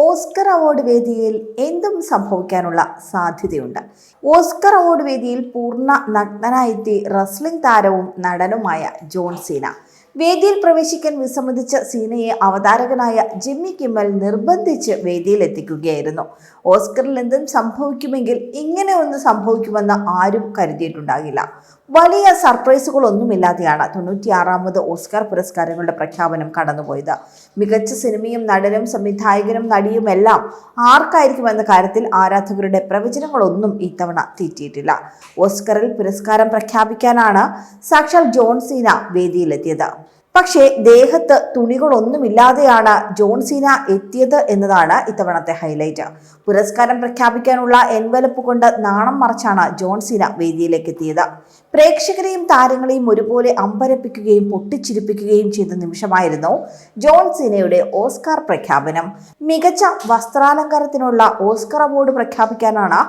Oscar award വേദിയിൽ എന്തും സംഭവിക്കാനുള്ള സാധ്യതയുണ്ട്. ഓസ്കർ അവാർഡ് വേദിയിൽ പൂർണ്ണ നഗ്നനായെത്തി റെസ്ലിംഗ് താരവും നടനുമായ ജോൺ സീന. വേദിയിൽ പ്രവേശിക്കാൻ വിസമ്മതിച്ച സീനയെ അവതാരകനായ ജിമ്മി കിമ്മൽ നിർബന്ധിച്ച് വേദിയിലെത്തിക്കുകയായിരുന്നു. ഓസ്കറിൽ എന്തും സംഭവിക്കുമെങ്കിൽ ഇങ്ങനെ ഒന്ന് സംഭവിക്കുമെന്ന് ആരും കരുതിയിട്ടുണ്ടാകില്ല. വലിയ സർപ്രൈസുകളൊന്നുമില്ലാതെയാണ് 96ാമത് ഓസ്കർ പുരസ്കാരങ്ങളുടെ പ്രഖ്യാപനം കടന്നുപോയത്. മികച്ച സിനിമയും നടനും സംവിധായകനും നടിയുമെല്ലാം ആർക്കായിരിക്കുമെന്ന കാര്യത്തിൽ ആരാധകരുടെ പ്രവചനങ്ങളൊന്നും ഇത്തവണ തെറ്റിയിട്ടില്ല. ഓസ്കറിൽ പുരസ്കാരം പ്രഖ്യാപിക്കാനാണ് സാക്ഷാൽ ജോൺ സീന വേദിയിലെത്തിയത്. പക്ഷേ ദേഹത്ത് തുണികളൊന്നുമില്ലാതെയാണ് ജോൺ സീന എത്തിയത് എന്നതാണ് ഇത്തവണത്തെ ഹൈലൈറ്റ്. പുരസ്കാരം പ്രഖ്യാപിക്കാനുള്ള എൻവലപ്പ് കൊണ്ട് നാണം മറച്ചാണ് ജോൺ സീന വേദിയിലേക്ക് എത്തിയത്. പ്രേക്ഷകരെയും താരങ്ങളെയും ഒരുപോലെ അമ്പരപ്പിക്കുകയും പൊട്ടിച്ചിരിപ്പിക്കുകയും ചെയ്ത നിമിഷമായിരുന്നു ജോൺ സീനയുടെ ഓസ്കാർ പ്രഖ്യാപനം. മികച്ച വസ്ത്രാലങ്കാരത്തിനുള്ള ഓസ്കർ അവാർഡ് പ്രഖ്യാപിക്കാനാണ്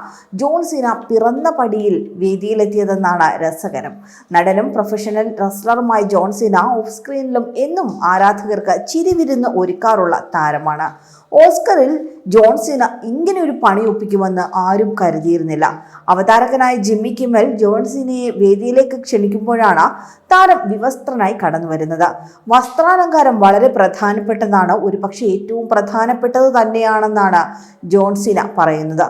ജോൺ സീന പിറന്ന പടിയിൽ വേദിയിലെത്തിയതെന്നാണ് രസകരം. നടനും പ്രൊഫഷണൽ റെസ്ലറുമായ ജോൺ സീന ഓഫ് സ്ക്രീനിലും എന്നും ആരാധകർക്ക് ചിരിവിരുന്ന് ഒരുക്കാറുള്ള താരമാണ്. ഓസ്കറിൽ ജോൺ സീന ഇങ്ങനെ ഒരു പണി ഒപ്പിക്കുമെന്ന് ആരും കരുതിയിരുന്നില്ല. അവതാരകനായ ജിമ്മി കിമ്മൽ ജോൺ സീനയെ വേദിയിലേക്ക് ക്ഷണിക്കുമ്പോഴാണ് താരം വിവസ്ത്രനായി കടന്നു വരുന്നത്. വസ്ത്രാലങ്കാരം വളരെ പ്രധാനപ്പെട്ടതാണ്, ഒരുപക്ഷെ ഏറ്റവും പ്രധാനപ്പെട്ടത് തന്നെയാണെന്നാണ് ജോൺ സീന പറയുന്നത്.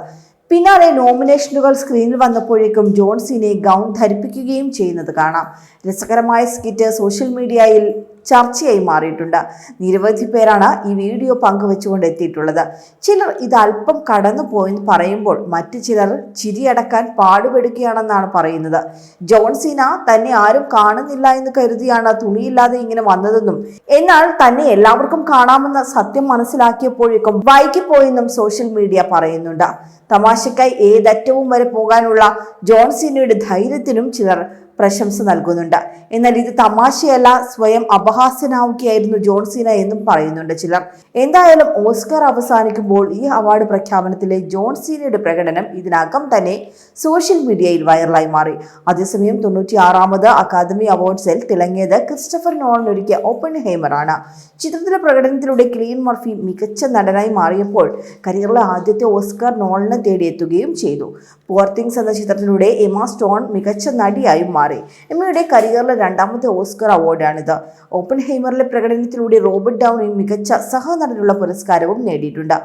പിന്നാലെ നോമിനേഷനുകൾ സ്ക്രീനിൽ വന്നപ്പോഴേക്കും ജോൺ സീനയെ ഗൗൺ ധരിപ്പിക്കുകയും ചെയ്യുന്നത് കാണാം. രസകരമായ സ്കിറ്റ് സോഷ്യൽ മീഡിയയിൽ ചർച്ചയായി മാറിയിട്ടുണ്ട്. നിരവധി പേരാണ് ഈ വീഡിയോ പങ്കുവെച്ചുകൊണ്ട് എത്തിയിട്ടുള്ളത്. ചിലർ ഇത് അല്പം കടന്നു പോയെന്ന് പറയുമ്പോൾ മറ്റു ചിലർ ചിരിയടക്കാൻ പാടുപെടുകയാണെന്നാണ് പറയുന്നത്. ജോൺ സീന തന്നെ ആരും കാണുന്നില്ല എന്ന് കരുതിയാണ് തുണിയില്ലാതെ ഇങ്ങനെ വന്നതെന്നും എന്നാൽ തന്നെ എല്ലാവർക്കും കാണാമെന്ന സത്യം മനസ്സിലാക്കിയപ്പോഴേക്കും വൈകിപ്പോയെന്നും സോഷ്യൽ മീഡിയ പറയുന്നുണ്ട്. തമാശക്കായി ഏതറ്റവും വരെ പോകാനുള്ള ജോൺ സീനയുടെ ധൈര്യത്തിനും ചിലർ പ്രശംസ നൽകുന്നുണ്ട്. എന്നാൽ ഇത് തമാശയല്ല, സ്വയം അപഹാസ്യനാവുകയായിരുന്നു ജോൺ സീന എന്നും പറയുന്നുണ്ട് ചിലർ. എന്തായാലും ഓസ്കർ അവസാനിക്കുമ്പോൾ ഈ അവാർഡ് പ്രഖ്യാപനത്തിലെ ജോൺ സീനയുടെ പ്രകടനം ഇതിനകം തന്നെ സോഷ്യൽ മീഡിയയിൽ വൈറലായി മാറി. അതേസമയം 96ാമത് അക്കാദമി അവാർഡ്സിൽ തിളങ്ങിയത് ക്രിസ്റ്റഫർ നോളൻ ഒരുക്കിയ ഓപ്പൺഹൈമറാണ്. ചിത്രത്തിലെ പ്രകടനത്തിലൂടെ കിലിയൻ മർഫി മികച്ച നടനായി മാറിയപ്പോൾ കരിയറിലെ ആദ്യത്തെ ഓസ്കർ നോളനെ തേടിയെത്തുകയും ചെയ്തു. പുവർ തിങ്സ് എന്ന ചിത്രത്തിലൂടെ എമ്മ സ്റ്റോൺ മികച്ച നടിയായും മാറി. എമ്മയുടെ കരിയറിലെ രണ്ടാമത്തെ ഓസ്കർ അവാർഡാണിത്. ഓപ്പൺഹൈമറിലെ പ്രകടനത്തിലൂടെ റോബർട്ട് ഡൗണി മികച്ച സഹനടനുള്ള പുരസ്കാരവും നേടിയിട്ടുണ്ട്.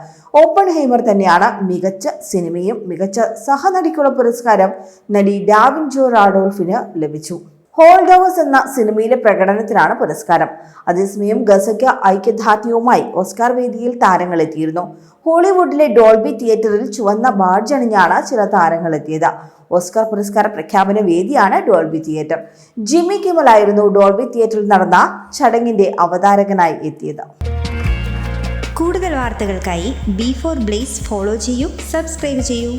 ഓപ്പൺഹൈമർ തന്നെയാണ് മികച്ച സിനിമയും മികച്ച സഹനടിക്കുള്ള പുരസ്കാരം നടി ഡാവിഞ്ചോ റാഡോൾഫിന് ലഭിച്ചു. ഹോൾഡോവേഴ്സ് എന്ന സിനിമയിലെ പ്രകടനത്തിനാണ് പുരസ്കാരം. അതേസമയം ഗസയ്ക്ക് ഐക്യദാർഢ്യവുമായി ഓസ്കാർ വേദിയിൽ താരങ്ങൾ എത്തിയിരുന്നു. ഹോളിവുഡിലെ ഡോൾബി തിയേറ്ററിൽ ചുവന്ന ബാഡ്ജ് അണിഞ്ഞാണ് ചില താരങ്ങൾ എത്തിയത്. ഓസ്കാർ പുരസ്കാര പ്രഖ്യാപന വേദിയാണ് ഡോൾബി തിയേറ്റർ. ജിമ്മി കിമ്മൽ ആയിരുന്നു ഡോൾബി തിയേറ്ററിൽ നടന്ന ചടങ്ങിന്റെ അവതാരകനായി എത്തിയത്. കൂടുതൽ വാർത്തകൾക്കായി B4 Blaze ഫോളോ ചെയ്യൂ, സബ്സ്ക്രൈബ് ചെയ്യൂ.